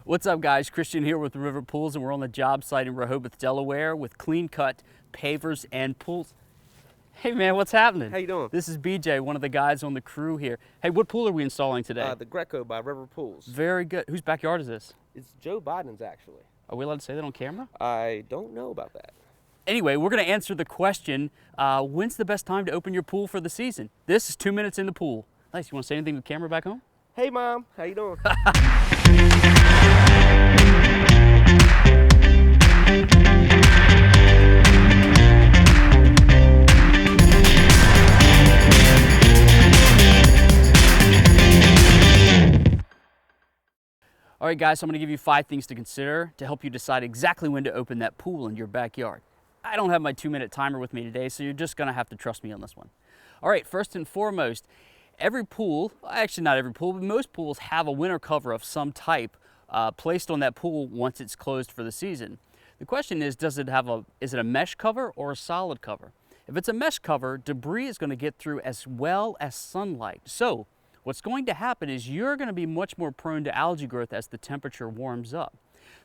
What's up, guys? Christian here with River Pools, and we're on the job site in Rehoboth, Delaware with clean-cut pavers and pools. Hey man, what's happening? How you doing? This is BJ, one of the guys on the crew here. Hey, what pool are we installing today? The Greco by River Pools. Very good. Whose backyard is this? It's Joe Biden's, actually. Are we allowed to say that on camera? I don't know about that. Anyway, we're going to answer the question, when's the best time to open your pool for the season? This is 2 minutes in the pool. Nice. You want to say anything to the camera back home? Hey Mom, how you doing? All right, guys, so I'm going to give you 5 things to consider to help you decide exactly when to open that pool in your backyard. I don't have my 2-minute timer with me today, so you're just going to have to trust me on this one. All right, first and foremost, every pool, actually not every pool, but most pools have a winter cover of some type placed on that pool once it's closed for the season. The question is, is it a mesh cover or a solid cover? If it's a mesh cover, debris is going to get through as well as sunlight. So what's going to happen is you're going to be much more prone to algae growth as the temperature warms up.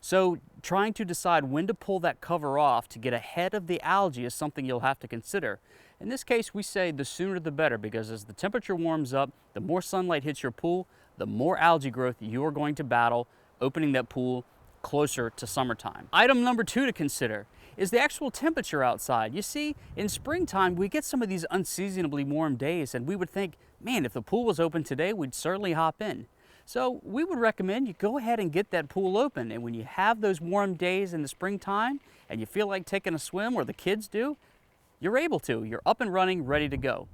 So trying to decide when to pull that cover off to get ahead of the algae is something you'll have to consider. In this case, we say the sooner the better, because as the temperature warms up, the more sunlight hits your pool, the more algae growth you're going to battle opening that pool closer to summertime. Item number 2 to consider is the actual temperature outside. You see, in springtime, we get some of these unseasonably warm days, and we would think, man, if the pool was open today, we'd certainly hop in. So we would recommend you go ahead and get that pool open, and when you have those warm days in the springtime and you feel like taking a swim, or the kids do, you're able to. You're up and running, ready to go.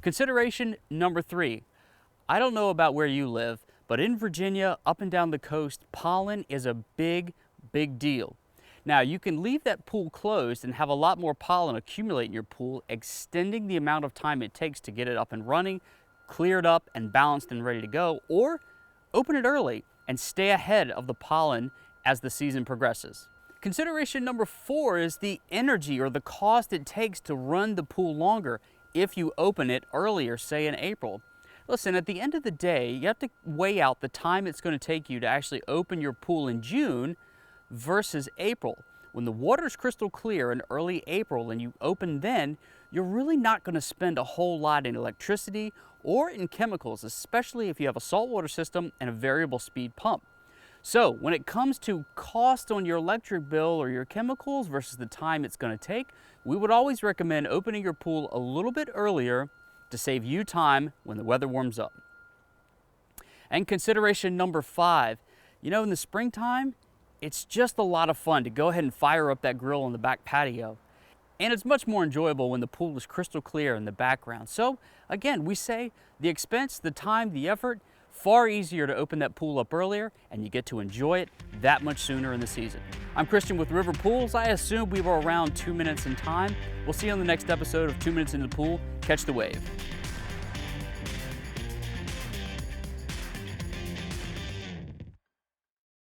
Consideration number 3. I don't know about where you live, but in Virginia, up and down the coast, pollen is a big, big deal. Now, you can leave that pool closed and have a lot more pollen accumulate in your pool, extending the amount of time it takes to get it up and running, cleared up and balanced and ready to go, or open it early and stay ahead of the pollen as the season progresses. Consideration number 4 is the energy or the cost it takes to run the pool longer if you open it earlier, say in April. Listen, at the end of the day, you have to weigh out the time it's going to take you to actually open your pool in June versus April. When the water's crystal clear in early April and you open then, you're really not going to spend a whole lot in electricity or in chemicals, especially if you have a saltwater system and a variable speed pump. So when it comes to cost on your electric bill or your chemicals versus the time it's going to take, we would always recommend opening your pool a little bit earlier to save you time when the weather warms up. And consideration number 5, you know, in the springtime, it's just a lot of fun to go ahead and fire up that grill on the back patio. And it's much more enjoyable when the pool is crystal clear in the background. So again, we say the expense, the time, the effort, far easier to open that pool up earlier, and you get to enjoy it that much sooner in the season. I'm Christian with River Pools. I assume we were around 2 minutes in time. We'll see you on the next episode of 2 Minutes in the Pool. Catch the wave.